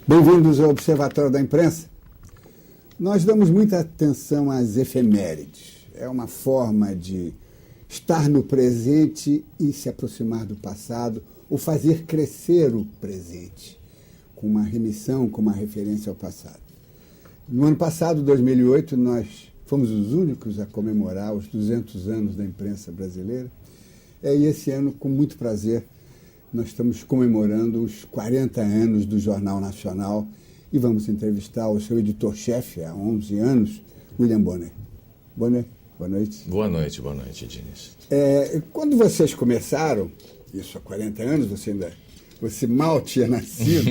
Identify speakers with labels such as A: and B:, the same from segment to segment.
A: Bem-vindos ao Observatório da Imprensa. Nós damos muita atenção às efemérides. É uma forma de estar no presente e se aproximar do passado, ou fazer crescer o presente, com uma remissão, com uma referência ao passado. No ano passado, 2008, nós fomos os únicos a comemorar os 200 anos da imprensa brasileira. E esse ano, com muito prazer, nós estamos comemorando os 40 anos do Jornal Nacional e vamos entrevistar o seu editor-chefe há 11 anos, William Bonner. Bonner, boa noite.
B: Boa noite, Diniz.
A: Quando vocês começaram, isso há 40 anos, você mal tinha nascido,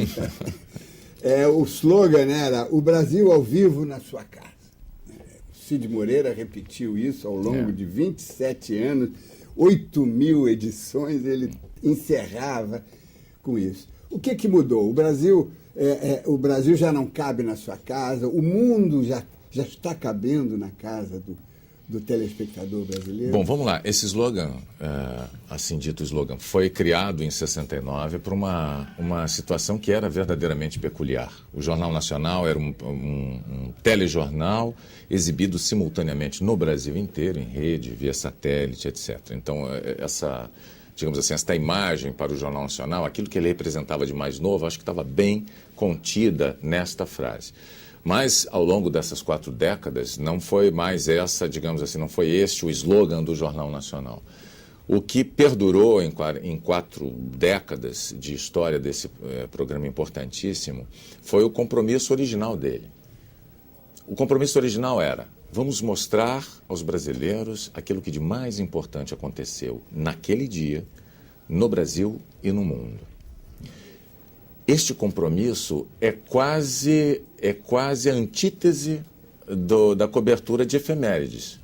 A: o slogan era "O Brasil ao vivo na sua casa". O Cid Moreira repetiu isso ao longo de 27 anos, 8.000 edições, ele encerrava com isso. O que mudou? O Brasil já não cabe na sua casa, o mundo já está cabendo na casa do telespectador brasileiro?
B: Bom, vamos lá. Esse slogan, assim dito slogan, foi criado em 69 por uma situação que era verdadeiramente peculiar. O Jornal Nacional era um telejornal exibido simultaneamente no Brasil inteiro, em rede, via satélite, etc. Então, essa imagem para o Jornal Nacional, aquilo que ele representava de mais novo, acho que estava bem contida nesta frase. Mas, ao longo dessas 4 décadas, não foi mais não foi este o slogan do Jornal Nacional. O que perdurou em 4 décadas de história desse programa importantíssimo foi o compromisso original dele. O compromisso original era: vamos mostrar aos brasileiros aquilo que de mais importante aconteceu naquele dia, no Brasil e no mundo. Este compromisso é quase a antítese da cobertura de efemérides.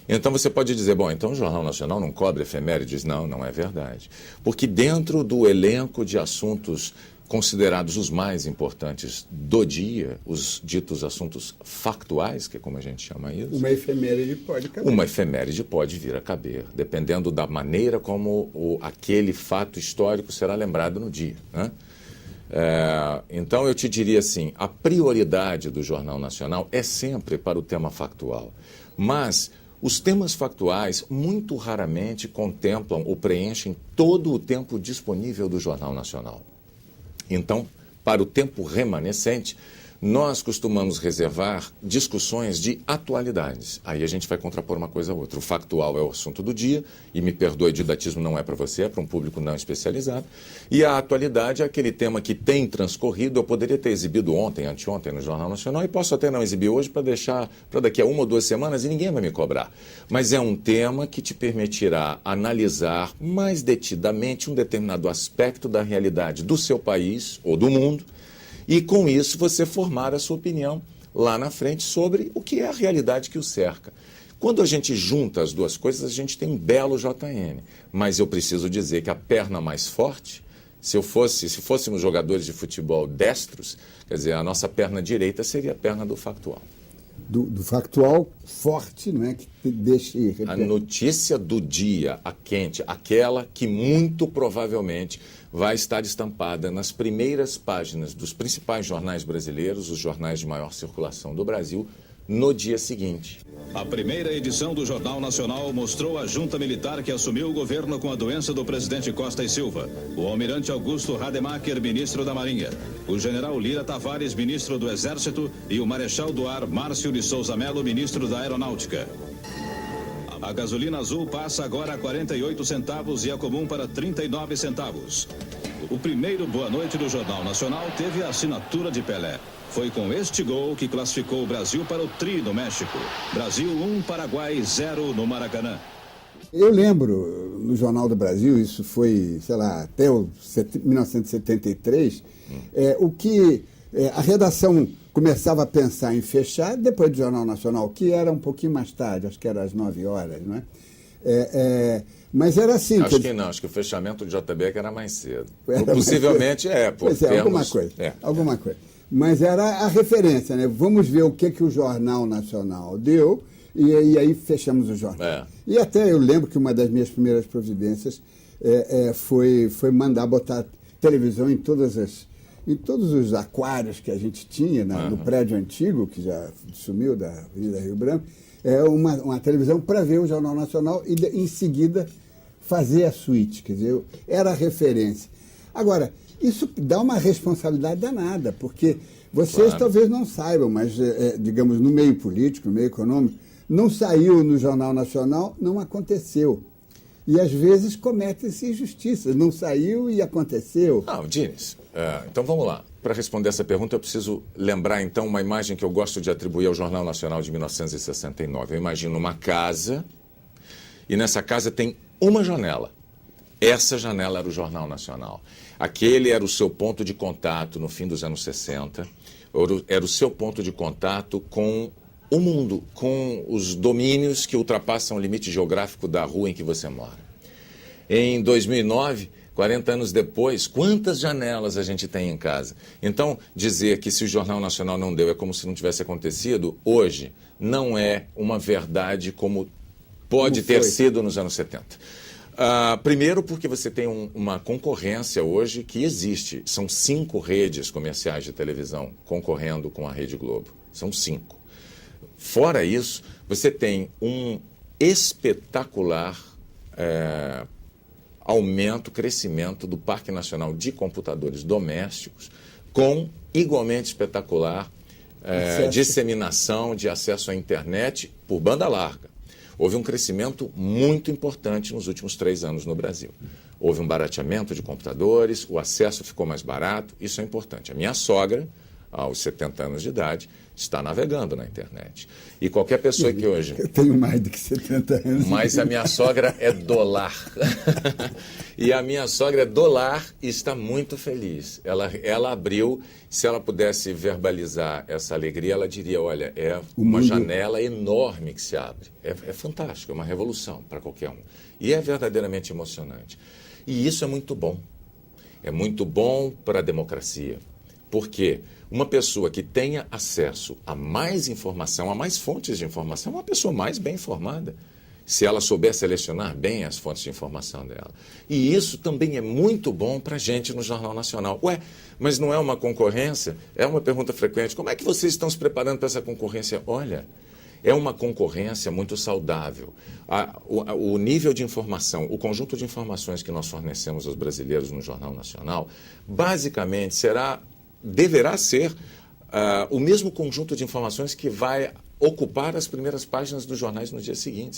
B: Então você pode dizer, bom, então o Jornal Nacional não cobre efemérides? Não, não é verdade. Porque dentro do elenco de assuntos considerados os mais importantes do dia, os ditos assuntos factuais, que é como a gente chama isso.
A: Uma efeméride pode caber.
B: Uma efeméride pode vir a caber, dependendo da maneira como aquele fato histórico será lembrado no dia, né? Então eu te diria assim, a prioridade do Jornal Nacional é sempre para o tema factual, mas os temas factuais muito raramente contemplam ou preenchem todo o tempo disponível do Jornal Nacional. Então, para o tempo remanescente, nós costumamos reservar discussões de atualidades. Aí a gente vai contrapor uma coisa a outra. O factual é o assunto do dia, e me perdoe, didatismo não é para você, é para um público não especializado. E a atualidade é aquele tema que tem transcorrido. Eu poderia ter exibido ontem, anteontem no Jornal Nacional, e posso até não exibir hoje para deixar para daqui a 1 ou 2 semanas, e ninguém vai me cobrar. Mas é um tema que te permitirá analisar mais detidamente um determinado aspecto da realidade do seu país ou do mundo, e com isso você formar a sua opinião lá na frente sobre o que é a realidade que o cerca. Quando a gente junta as duas coisas, a gente tem um belo JN. Mas eu preciso dizer que a perna mais forte, se fôssemos jogadores de futebol destros, quer dizer, a nossa perna direita seria a perna do factual.
A: Do factual forte, não é? Que deixe...
B: A notícia do dia, a quente, aquela que muito provavelmente vai estar estampada nas primeiras páginas dos principais jornais brasileiros, os jornais de maior circulação do Brasil, no dia seguinte.
C: A primeira edição do Jornal Nacional mostrou a junta militar que assumiu o governo com a doença do presidente Costa e Silva, o almirante Augusto Rademacher, ministro da Marinha, o general Lira Tavares, ministro do Exército, e o marechal do Ar, Márcio de Souza Melo, ministro da Aeronáutica. A gasolina azul passa agora a 48 centavos e a comum para 39 centavos. O primeiro Boa Noite do Jornal Nacional teve a assinatura de Pelé. Foi com este gol que classificou o Brasil para o tri no México. Brasil 1, Paraguai 0 no Maracanã.
A: Eu lembro, no Jornal do Brasil, isso foi, até 1973, a redação começava a pensar em fechar depois do Jornal Nacional, que era um pouquinho mais tarde, acho que era às 9 horas, não é? Mas era assim...
B: Acho que o fechamento do JB era mais cedo. Possivelmente
A: alguma coisa. Mas era a referência, né? Vamos ver o que o Jornal Nacional deu e aí fechamos o jornal. E até eu lembro que uma das minhas primeiras providências foi mandar botar televisão em todas as em todos os aquários que a gente tinha no prédio antigo, que já sumiu da Avenida Rio Branco, uma televisão para ver o Jornal Nacional e, em seguida, fazer a suíte. Quer dizer, era a referência. Agora, isso dá uma responsabilidade danada, porque vocês talvez não saibam, mas, digamos, no meio político, no meio econômico, não saiu no Jornal Nacional, não aconteceu. E, às vezes, cometem-se injustiças. Não saiu e aconteceu.
B: Não, Diniz, então vamos lá. Para responder essa pergunta, eu preciso lembrar, então, uma imagem que eu gosto de atribuir ao Jornal Nacional de 1969. Eu imagino uma casa, e nessa casa tem uma janela. Essa janela era o Jornal Nacional. Aquele era o seu ponto de contato no fim dos anos 60. Era o seu ponto de contato com o mundo, com os domínios que ultrapassam o limite geográfico da rua em que você mora. Em 2009, 40 anos depois, quantas janelas a gente tem em casa? Então, dizer que se o Jornal Nacional não deu é como se não tivesse acontecido, hoje não é uma verdade como pode ter sido nos anos 70. Primeiro porque você tem uma concorrência hoje que existe. São 5 redes comerciais de televisão concorrendo com a Rede Globo. São 5. Fora isso, você tem um espetacular aumento, crescimento do Parque Nacional de Computadores Domésticos, com igualmente espetacular disseminação de acesso à internet por banda larga. Houve um crescimento muito importante nos últimos 3 anos no Brasil. Houve um barateamento de computadores, o acesso ficou mais barato, isso é importante. A minha sogra, aos 70 anos de idade, está navegando na internet. E qualquer pessoa que hoje...
A: Eu tenho mais do que 70 anos.
B: Mas a minha sogra é dólar. E a minha sogra é dólar e está muito feliz. Ela abriu, se ela pudesse verbalizar essa alegria, ela diria, olha, é uma janela enorme que se abre. É fantástico, é uma revolução para qualquer um. E é verdadeiramente emocionante. E isso é muito bom. É muito bom para a democracia. Porque uma pessoa que tenha acesso a mais informação, a mais fontes de informação, é uma pessoa mais bem informada, se ela souber selecionar bem as fontes de informação dela. E isso também é muito bom para a gente no Jornal Nacional. Ué, mas não é uma concorrência? É uma pergunta frequente. Como é que vocês estão se preparando para essa concorrência? Olha, é uma concorrência muito saudável. O nível de informação, o conjunto de informações que nós fornecemos aos brasileiros no Jornal Nacional, basicamente deverá ser o mesmo conjunto de informações que vai ocupar as primeiras páginas dos jornais no dia seguinte.